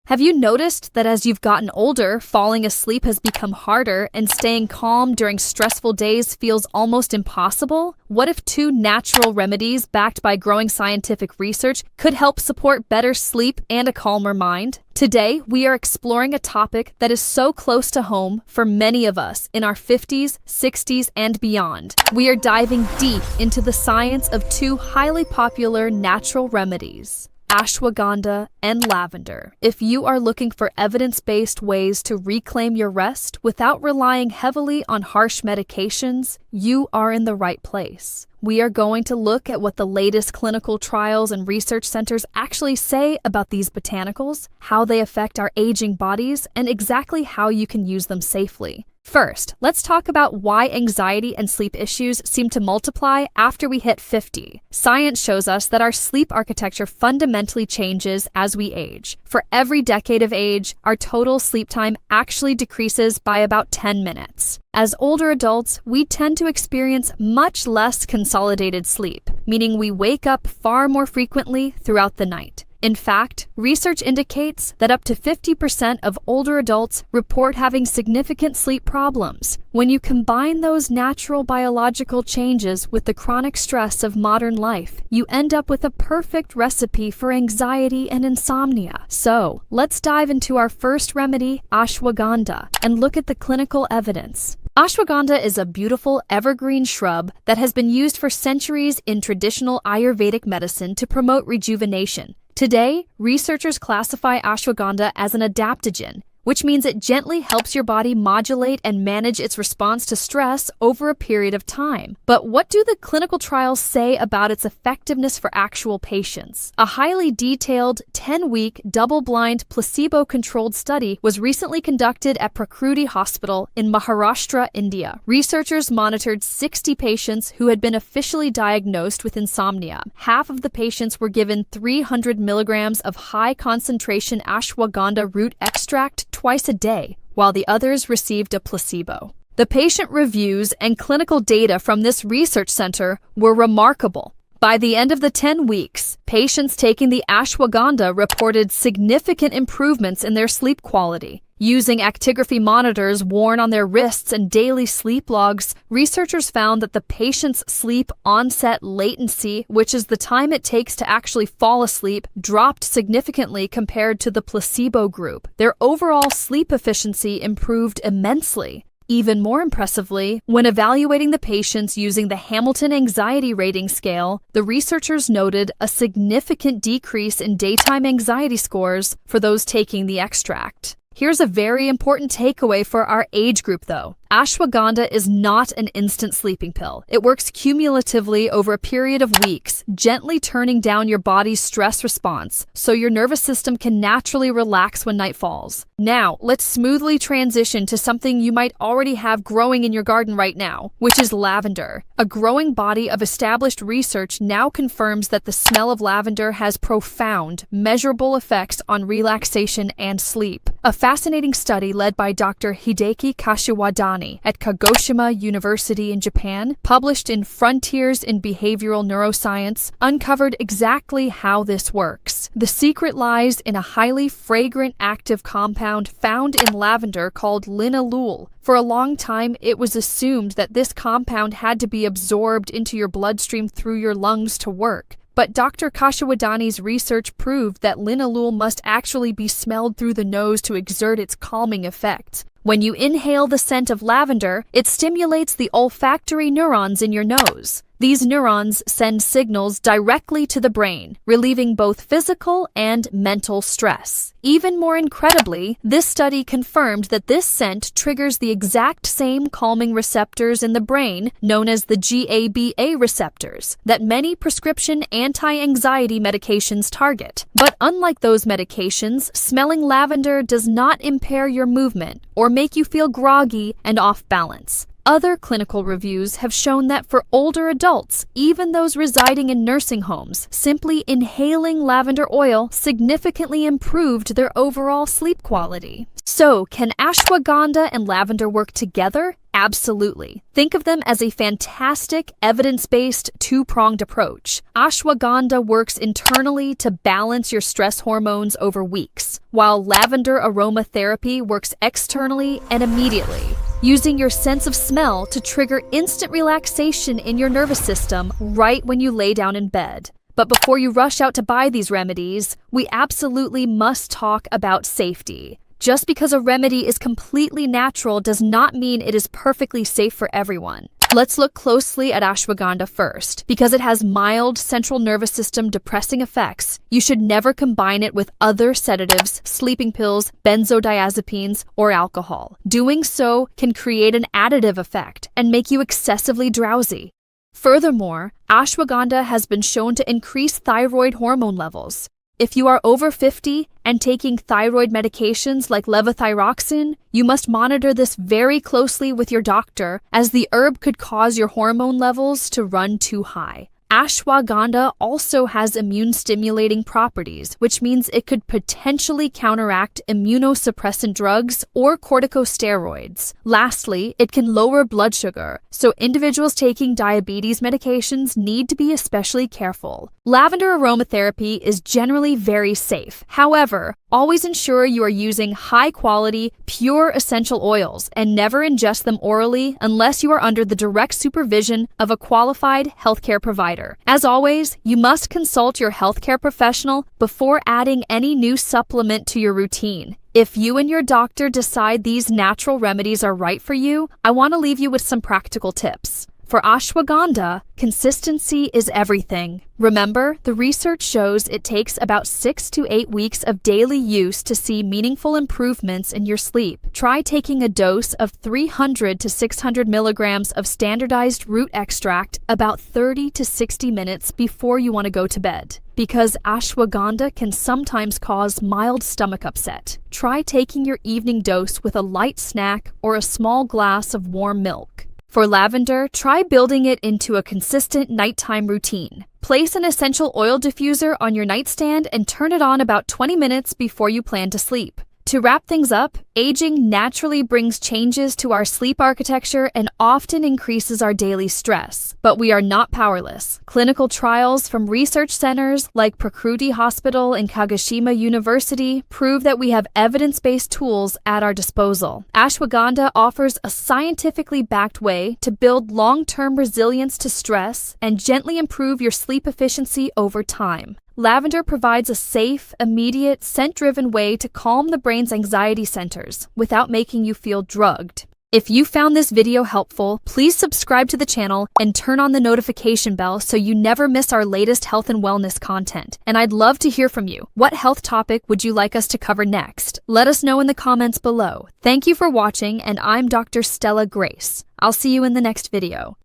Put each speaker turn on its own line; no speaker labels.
Have you noticed that as you've gotten older, falling asleep has become harder and staying calm during stressful days feels almost impossible? What if two natural remedies backed by growing scientific research could help support better sleep and a calmer mind? Today, we are exploring a topic that is so close to home for many of us in our 50s, 60s, and beyond. We are diving deep into the science of two highly popular natural remedies: Ashwagandha and Lavender. If you are looking for evidence-based ways to reclaim your rest without relying heavily on harsh medications, you are in the right place. We are going to look at what the latest clinical trials and research centers actually say about these botanicals, how they affect our aging bodies, and exactly how you can use them safely. First, let's talk about why anxiety and sleep issues seem to multiply after we hit 50. Science shows us that our sleep architecture fundamentally changes as we age. For every decade of age, our total sleep time actually decreases by about 10 minutes. As older adults, we tend to experience much less consolidated sleep, meaning we wake up far more frequently throughout the night. In fact, research indicates that up to 50% of older adults report having significant sleep problems. When you combine those natural biological changes with the chronic stress of modern life, you end up with a perfect recipe for anxiety and insomnia. So, let's dive into our first remedy, ashwagandha, and look at the clinical evidence. Ashwagandha is a beautiful evergreen shrub that has been used for centuries in traditional Ayurvedic medicine to promote rejuvenation. Today, researchers classify ashwagandha as an adaptogen, which means it gently helps your body modulate and manage its response to stress over a period of time. But what do the clinical trials say about its effectiveness for actual patients? A highly detailed 10-week double-blind placebo-controlled study was recently conducted at Prakriti Hospital in Maharashtra, India. Researchers monitored 60 patients who had been officially diagnosed with insomnia. Half of the patients were given 300 milligrams of high-concentration ashwagandha root extract twice a day, while the others received a placebo. The patient reviews and clinical data from this research center were remarkable. By the end of the 10 weeks, patients taking the ashwagandha reported significant improvements in their sleep quality. Using actigraphy monitors worn on their wrists and daily sleep logs, researchers found that the patient's sleep onset latency, which is the time it takes to actually fall asleep, dropped significantly compared to the placebo group. Their overall sleep efficiency improved immensely. Even more impressively, when evaluating the patients using the Hamilton Anxiety Rating Scale, the researchers noted a significant decrease in daytime anxiety scores for those taking the extract. Here's a very important takeaway for our age group, though. Ashwagandha is not an instant sleeping pill. It works cumulatively over a period of weeks, gently turning down your body's stress response so your nervous system can naturally relax when night falls. Now, let's smoothly transition to something you might already have growing in your garden right now, which is lavender. A growing body of established research now confirms that the smell of lavender has profound, measurable effects on relaxation and sleep. A fascinating study led by Dr. Hideki Kashiwadani at Kagoshima University in Japan, published in Frontiers in Behavioral Neuroscience, uncovered exactly how this works. The secret lies in a highly fragrant active compound found in lavender called linalool. For a long time, it was assumed that this compound had to be absorbed into your bloodstream through your lungs to work. But Dr. Kashiwadani's research proved that linalool must actually be smelled through the nose to exert its calming effect. When you inhale the scent of lavender, it stimulates the olfactory neurons in your nose. These neurons send signals directly to the brain, relieving both physical and mental stress. Even more incredibly, this study confirmed that this scent triggers the exact same calming receptors in the brain, known as the GABA receptors, that many prescription anti-anxiety medications target. But unlike those medications, smelling lavender does not impair your movement or make you feel groggy and off balance. Other clinical reviews have shown that for older adults, even those residing in nursing homes, simply inhaling lavender oil significantly improved their overall sleep quality. So, can ashwagandha and lavender work together? Absolutely. Think of them as a fantastic, evidence-based, two-pronged approach. Ashwagandha works internally to balance your stress hormones over weeks, while lavender aromatherapy works externally and immediately, using your sense of smell to trigger instant relaxation in your nervous system right when you lay down in bed. But before you rush out to buy these remedies, we absolutely must talk about safety. Just because a remedy is completely natural does not mean it is perfectly safe for everyone. Let's look closely at ashwagandha first. Because it has mild central nervous system depressing effects, you should never combine it with other sedatives, sleeping pills, benzodiazepines, or alcohol. Doing so can create an additive effect and make you excessively drowsy. Furthermore, ashwagandha has been shown to increase thyroid hormone levels. If you are over 50 and taking thyroid medications like levothyroxine, you must monitor this very closely with your doctor, as the herb could cause your hormone levels to run too high. Ashwagandha also has immune-stimulating properties, which means it could potentially counteract immunosuppressant drugs or corticosteroids. Lastly, it can lower blood sugar, so individuals taking diabetes medications need to be especially careful. Lavender aromatherapy is generally very safe. However, always ensure you are using high-quality, pure essential oils and never ingest them orally unless you are under the direct supervision of a qualified healthcare provider. As always, you must consult your healthcare professional before adding any new supplement to your routine. If you and your doctor decide these natural remedies are right for you, I want to leave you with some practical tips. For ashwagandha, consistency is everything. Remember, the research shows it takes about 6 to 8 weeks of daily use to see meaningful improvements in your sleep. Try taking a dose of 300 to 600 milligrams of standardized root extract about 30 to 60 minutes before you want to go to bed. Because ashwagandha can sometimes cause mild stomach upset, try taking your evening dose with a light snack or a small glass of warm milk. For lavender, try building it into a consistent nighttime routine. Place an essential oil diffuser on your nightstand and turn it on about 20 minutes before you plan to sleep. To wrap things up, aging naturally brings changes to our sleep architecture and often increases our daily stress. But we are not powerless. Clinical trials from research centers like Prakriti Hospital and Kagoshima University prove that we have evidence-based tools at our disposal. Ashwagandha offers a scientifically backed way to build long-term resilience to stress and gently improve your sleep efficiency over time. Lavender provides a safe, immediate, scent-driven way to calm the brain's anxiety centers without making you feel drugged. If you found this video helpful, please subscribe to the channel and turn on the notification bell so you never miss our latest health and wellness content. And I'd love to hear from you. What health topic would you like us to cover next? Let us know in the comments below. Thank you for watching, and I'm Dr. Stella Grace. I'll see you in the next video.